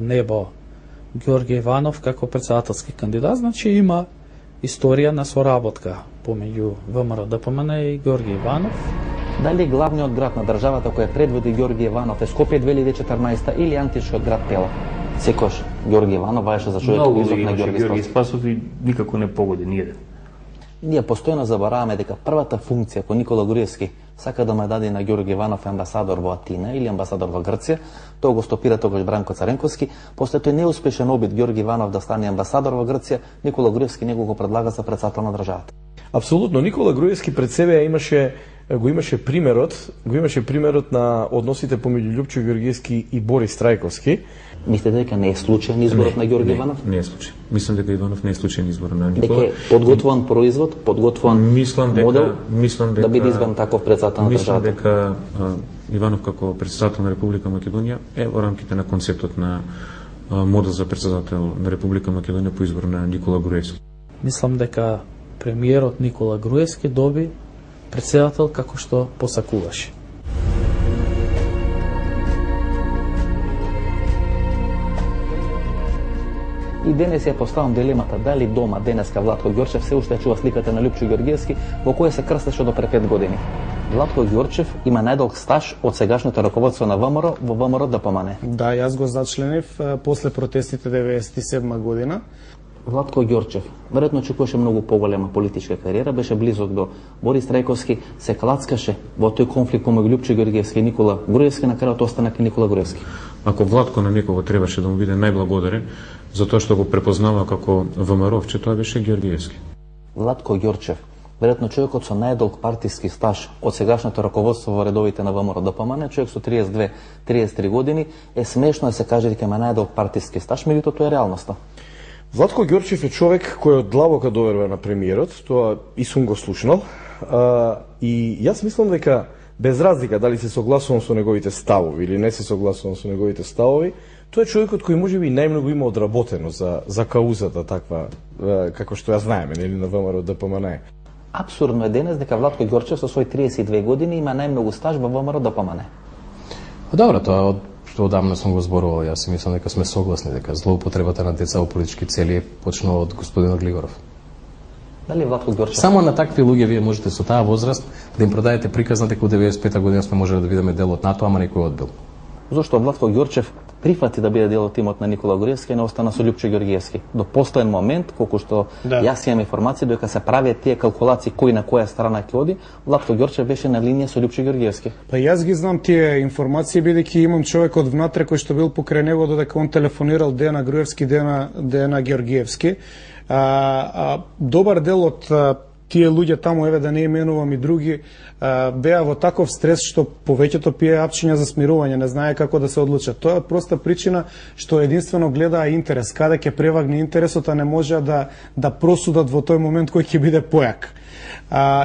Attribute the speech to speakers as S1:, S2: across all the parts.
S1: Небо Георги Иванов како председателски кандидат, значи има историја на соработка помеѓу ВМРО ДПМН и Георги Иванов.
S2: Дали главниот град на државата која предводи Георги Иванов е Скопје 2014 или античкиот град Пела? Секојаш Георги Иванов беше за човек близок на Георги
S3: Спасов и никако не погоди ниеден.
S2: Ние постојано забораваме дека првата функција која Никола Груевски сака да му даде на Георги Иванов амбасадор во Атина или амбасадор во Грција, тоа го стопира тогаш Бранко Царенковски. После тој неуспешен обид Георги Иванов да стане амбасадор во Грција, Никола Груевски него го предлага за председател на државата.
S4: Апсолутно, Никола Груевски пред себе имаше примерот на односите помеѓу Љупчо Георгиевски и Борис Трајковски.
S2: Мислите дека не е случаен изборот на Георги Иванов?
S3: Не е случаен. Мислам дека Иванов не е случаен избор на Никола.
S2: Дека е подготвуван производ, подготвуван модел да биде избран таков председател на државата.
S3: Мислам дека Иванов како председател на Република Македонија е во рамките на концептот на модел за председател на Република Македонија по избор на Никола Груевски.
S1: Мислам дека премиерот Никола Груевски доби председател како што посакуваше.
S2: И денес ја поставам дилемата дали дома денеска Владко Ѓорчев се уште чува сликата на Љупчо Георгиевски во која се крстеше до пред 5 години. Владко Ѓорчев има најдолг стаж од сегашното раководство на ВМРО во ВМРО ДПМН.
S5: Да, јас го зачленив после протестите 97 година.
S2: Владко Ѓорчев веројатно очекуваше многу поголема политичка кариера, беше близок до Борис Трајковски, се клацкаше во тој конфликт помеѓу Љупчо Георгиевски и Никола Груевски, на крајот остана кај Никола Груевски.
S3: Ако Владко на некого требаше да му биде најблагодарен за тоа што го препознава како ВМРО-вче, тоа беше Георгиевски.
S2: Владко Ѓорчев, веројатно човекот со најдолг партиски стаж од сегашното раководство во редовите на ВМРО ДПМН, човек со 32-33 години, е смешно да се каже дека има најдолг партиски стаж, меѓутоа тоа е реалноста.
S4: Владко Ѓорчев е човек кој од длабока доверува на премиерот, тоа и сум го слушнал, и јас мислам дека без разлика дали се согласувам со неговите ставови или не се согласувам со неговите ставови, тоа е човекот кој можеби најмногу има одработено за каузата таква, како што ја знаеме, нели, на ВМРО ДПМН.
S2: Апсурдно е денес дека Владко Ѓорчев со своји 32 години има најмногу стаж во ВМРО ДПМН.
S6: Добро, тоа што одамна сум го зборувал, јас си мислам дека сме согласни дека злоупотребата на деца во политички цели почнува од господинот Глигоров.
S2: Дали Владко Ѓорчев?
S6: Само на такви луѓе вие можете со таа возраст да им продадете приказна дека во 95 година сме можеле да видиме дел од НАТО, ама некој одбил.
S2: Зошто Владко Ѓорчев прифати да биде дел од тимот на Никола Груевски и не остана со Љупчо Георгиевски. До постоен момент, колку што јас имам информации, дека се правеа тие калкулации кој на која страна ќе оди, Владко Ѓорчев беше на линија со Љупчо Георгиевски.
S5: Па јас ги знам тие информации, бидејќи имам човек од внатре кој што бил покрај него додека он телефонирал Дејана Груевски, Дејана Георгиевски. Добар дел од тие луѓе таму, еве да не именувам и други, беа во таков стрес што повеќето пие апчиња за смирување, не знае како да се одлучат. Тоа е проста причина што единствено гледаа интерес, каде ќе превагне интересот, а не може да просудат во тој момент кој ќе биде појак.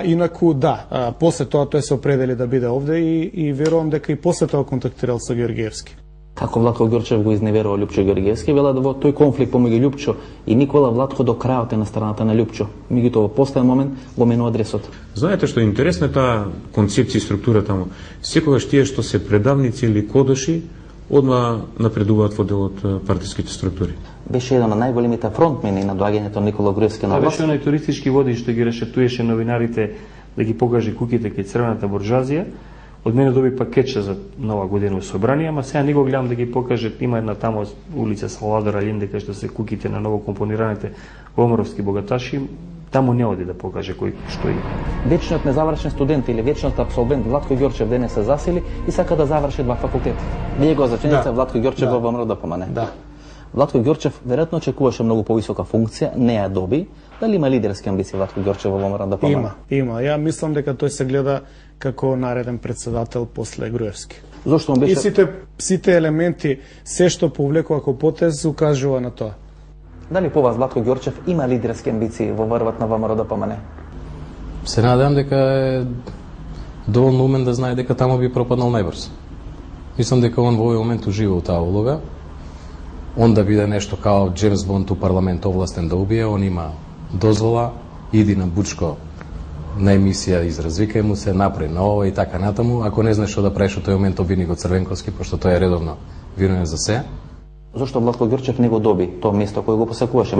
S5: Инаку да, после тоа тој се определи да биде овде и верувам дека и после тоа контактирал со Георгиевски.
S2: Како Владко Ѓорчев го изневерува Љупчо Георгиевски, велат во тој конфликт помеѓу Љупчо и Никола, Владко до крајот е на страната на Љупчо. Меѓутоа во последен момент го менува адресот.
S3: Знаете што е интересна таа концепција и структура таму. Секогаш тие што се предавници или кодоши одма напредуваат во дел од партиските структури.
S2: Беше еден од најголемите фронтмени на доаѓањето на Никола Груевски на власт.
S3: Беше оној туристички водич што ги решетуеше новинарите да ги покаже куќите кај црвената буржуазија. Од мене доби пакетче за нова година во собрание, ама сега не го гледам да ги покаже. Има една тамо улица Салвадор Алинде кај што се куќите на ново компонираните омаровски богаташи. Таму не оди да покаже кој што има.
S2: Вечниот незавршен студент или вечниот абсолвент Владко Ѓорчев денес се засили и сака да заврши 2 факултета. Вие го заченица Владко Ѓорчев во ВМРО ДПМН.
S5: Да.
S2: Владко Ѓорчев веројатно очекуваше многу повисока функција, не ја доби. Дали има лидерски амбиции Владко Ѓорчев во ВМРО ДПМН?
S5: Има. Ја мислам дека тој се гледа како нареден председател после Груевски.
S2: Зошто он беше?
S5: И сите елементи, се што повлекува како потез, укажува на тоа.
S2: Дали по вас Владко Ѓорчев има лидерски амбиции во врвот на ВМРО ДПМН?
S6: Се надевам дека е доволно умен да знае дека таму би пропаднал најбрз. Мислам дека он во овој момент ужива у таа улога. Он да биде нешто као Джеймс Бонд у парламент овластен да убие, он има дозвола, иди на Бучко на емисија, изразвикај му се, направи на ова и така натаму. Ако не знаеш што да правиш во тој момент, обвини го Црвенковски, пошто тој е редовно винувен за се.
S2: Зошто Владко Ѓорчев не го доби тоа место кое го посекуваше?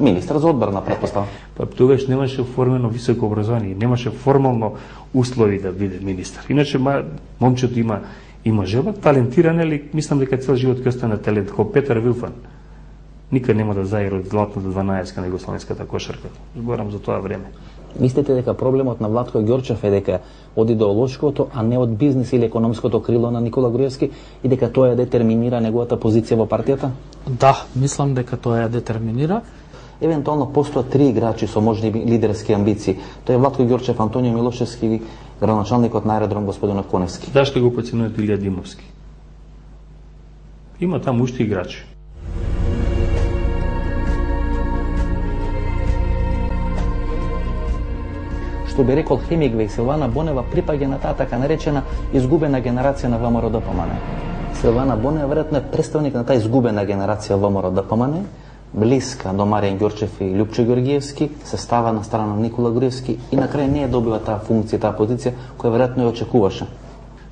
S2: Министар за одбрана, претпоставам.
S3: Па тогаш немаше оформено високо образование, немаше формално услови да биде министар. Иначе момчето има желба, талентиран е, мислам дека цел живот ќе остане талент, како Петар Вилфан. Никад нема да заигра од златната 12 на југословенската кошарка. Зборам за тоа време.
S2: Мислите дека проблемот на Владко Ѓорчев е дека од идеолошкото, а не од бизнес или економското крило на Никола Груевски и дека тоа ја детерминира неговата позиција во партијата?
S1: Да, мислам дека тоа ја детерминира.
S2: Евентуално постојат 3 играчи со можни лидерски амбиции. Тоа е Владко Ѓорчев, Антонио Милошевски и градоначалникот на аеродром господинот Коневски.
S3: Зашто го поценувате Илија Димовски? Има таму уште играчи.
S2: Што би рекол Хемингвеј, Силвана Бонева припаѓа на таа така наречена изгубена генерација на ВМРО ДПМН. Силвана Бонева веројатно е представник на таа изгубена генерација ВМРО ДПМН, блиска до Маријан Ѓорчев и Љупчо Ѓоргиевски, се става на страна на Никола Груевски и на крај не ја добива таа функција, таа позиција која веројатно ја очекуваше.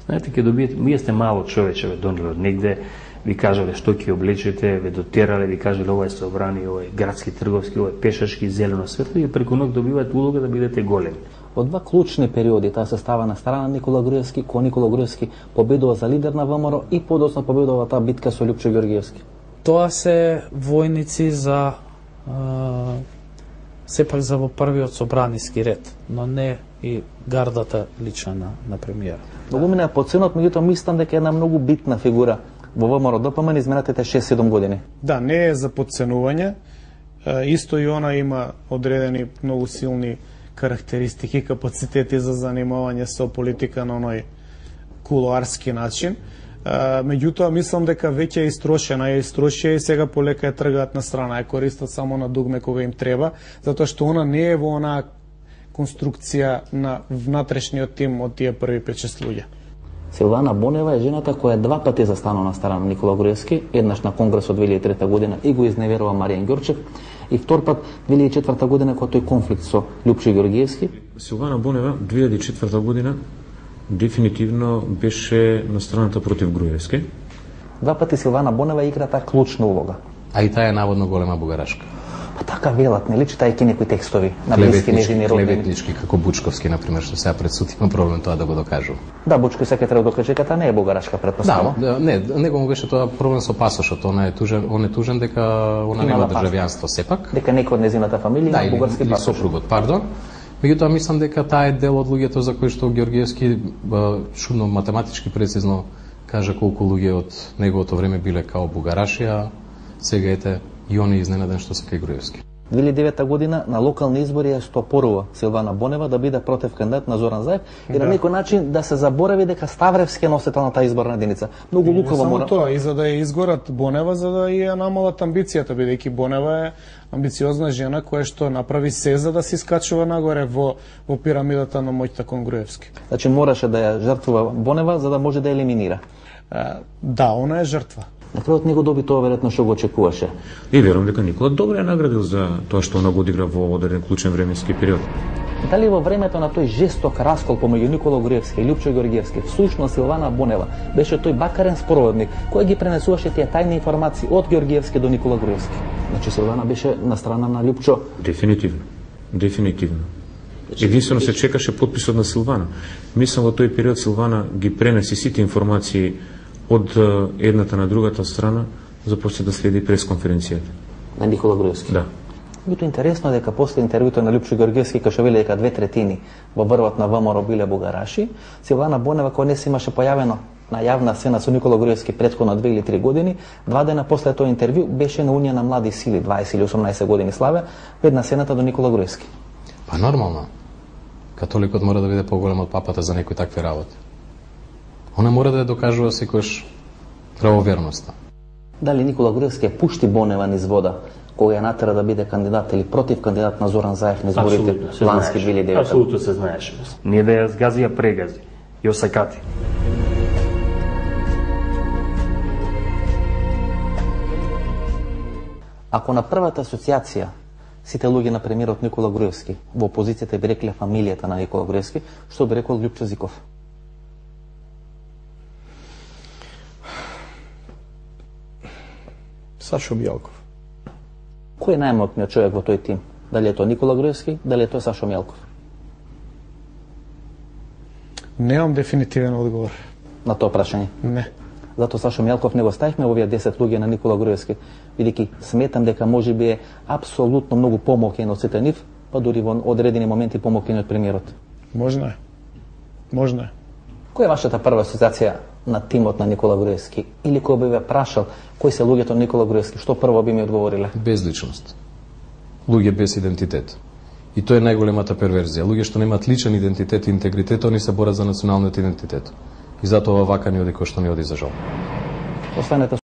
S3: Знаете, ќе добиете, вие сте мало човече, ве донеле од негде, ви кажале што ќе облечете, ве дотерале, ви кажале ова е собрани, ова е градски, трговски, ова е пешашки, зелено светло и преку ног добиваат улога да бидете големи.
S2: Од два клучни периоди таа се става на страна на Никола Груевски, кога Никола Груевски победува за лидер на ВМРО и подоцна победува таа битка со Љупчо Ѓоргиевски.
S1: Тоа се војници за сепак за во првиот собраниски ред, но не и гардата лична на премиера.
S2: Многу минаа подценот, меѓутоа мислам дека е една многу битна фигура во ВМРО ДПМН изминатите 6-7 години.
S5: Да, не е за подценување. Исто и она има одредени многу силни карактеристики, капацитети за занимавање со политика на оној кулоарски начин. Меѓутоа, мислам дека веќе е истрошена, и сега полека ја тргаат на страна, ја користат само на дугме кога им треба, затоа што она не е во онаа конструкција на внатрешниот тим од тие први 5-6 луѓе.
S2: Силвана Бонева е жената која 2 пати застанува на страна на Никола Груевски, еднаш на конгресот 2003 година и го изневерува Маријан Ѓорчев, и втор пат 2004 година кога тој конфликт со Љупчо Ѓоргиевски.
S7: Силвана Бонева 2004 година дефинитивно беше на страната против Груевски.
S2: 2 пати Силвана Бонева игра таа клучна улога.
S6: А и таа е наводно голема бугарашка.
S2: Па така велат, нели читајќи некои текстови на блиски нежини роднини.
S6: Клеветнички, како Бучковски, например, што сега пред суд има проблем тоа да го докажува.
S2: Да, Бучко сека треба да докаже дека таа не е бугарашка, претпоставам.
S6: Да, не, него му беше тоа проблем со пасошот, он е тужен дека она нема државјанство сепак.
S2: Дека некој од незината фамилија има бугарски пасош.
S6: Сопругот, пардон. Меѓутоа мислам дека таа е дел од луѓето за кои што Ѓоргиевски чудно математички прецизно кажа колку луѓе од неговото време биле као бугараши, а сега ете и он е изненаден што се кај Груевски.
S2: 2009 година на локални избори ја стопорува Силвана Бонева да биде против кандидат на Зоран Заев и на некој начин да се заборави дека Ставревски е носител на таа изборна единица. Многу лукаво мора.
S5: Само тоа, и за да ја изгорат Бонева, за да ја намалат амбицијата, бидејќи Бонева е амбициозна жена која што направи се за да се искачува нагоре во пирамидата на моќта кон Груевски.
S2: Значи мораше да ја жртвува Бонева за да може да ја елиминира.
S5: Да, она е жртва.
S2: На крајот него доби тоа веројатно што го очекуваше.
S7: И верувам дека Никола добро ја наградил за тоа што она го одигра во одреден клучен временски период.
S2: Дали во времето на тој жесток раскол помеѓу Никола Груевски и Љупчо Ѓоргиевски, всушност Силвана Бонева беше тој бакарен спроводник кој ги пренесуваше тие тајни информации од Ѓоргиевски до Никола Груевски. Значи Силвана беше на страна на Љупчо.
S7: Дефинитивно. Единствено се чекаше подписот на Силвана. Мислам во тој период Силвана ги пренеси сите информации од едната на другата страна, започна да следи пресконференцијата.
S2: На Никола Груевски?
S7: Да.
S2: Бито интересно дека после интервјуто на Љупчо Ѓоргиевски, кај што вели дека 2/3 во врвот на ВМРО биле бугараши, Силвана Бонева, која не се имаше појавено на јавна сцена со Никола Груевски претходно 2 или 3 години, 2 дена после тој интервју беше на Унија на млади сили, 20 или 18 години славе, пред на сцената до Никола Груевски.
S6: Па нормално. Католикот мора да биде поголем од папата за некои такви работи. Она мора да ја докажува секојаш правоверноста.
S2: Дали Никола Груевски ја пушти Бонева низ вода кога ја натера да биде кандидат или против кандидат на Зоран Заев на изборите лански 2009?
S3: Апсолутно се знаеше. Не да ја згази, ја прегази. Ја осакати.
S2: Ако на првата асоциација сите луѓе на премиерот Никола Груевски во опозицијата би рекле фамилијата на Никола Груевски, што би рекол Љупчо Зиков?
S4: Сашо Мјалков.
S2: Кој е најмокниот човек во тој тим? Дали е тоа Никола Груевски, дали е тоа Сашо Мјалков?
S5: Немам дефинитивен одговор.
S2: На тоа прашање.
S5: Не.
S2: Зато Сашо Мјалков не го ставивме во овие 10 луѓе на Никола Груевски, бидејќи сметам дека можеби е апсолутно многу помоќен од сите нив, па дури во одредени моменти помоќен од премиерот.
S5: Можно е. Можно е.
S2: Која е вашата прва асоциација на тимот на Никола Груевски? Или кој би ве прашал кои се луѓето на Никола Груевски, што прво би ми одговориле?
S6: Безличност. Луѓе без идентитет. И тоа е најголемата перверзија. Луѓе што немаат личен идентитет и интегритет, они се борат за националниот идентитет. И затоа вака ни оди кој што ни оди за жал.
S2: Останете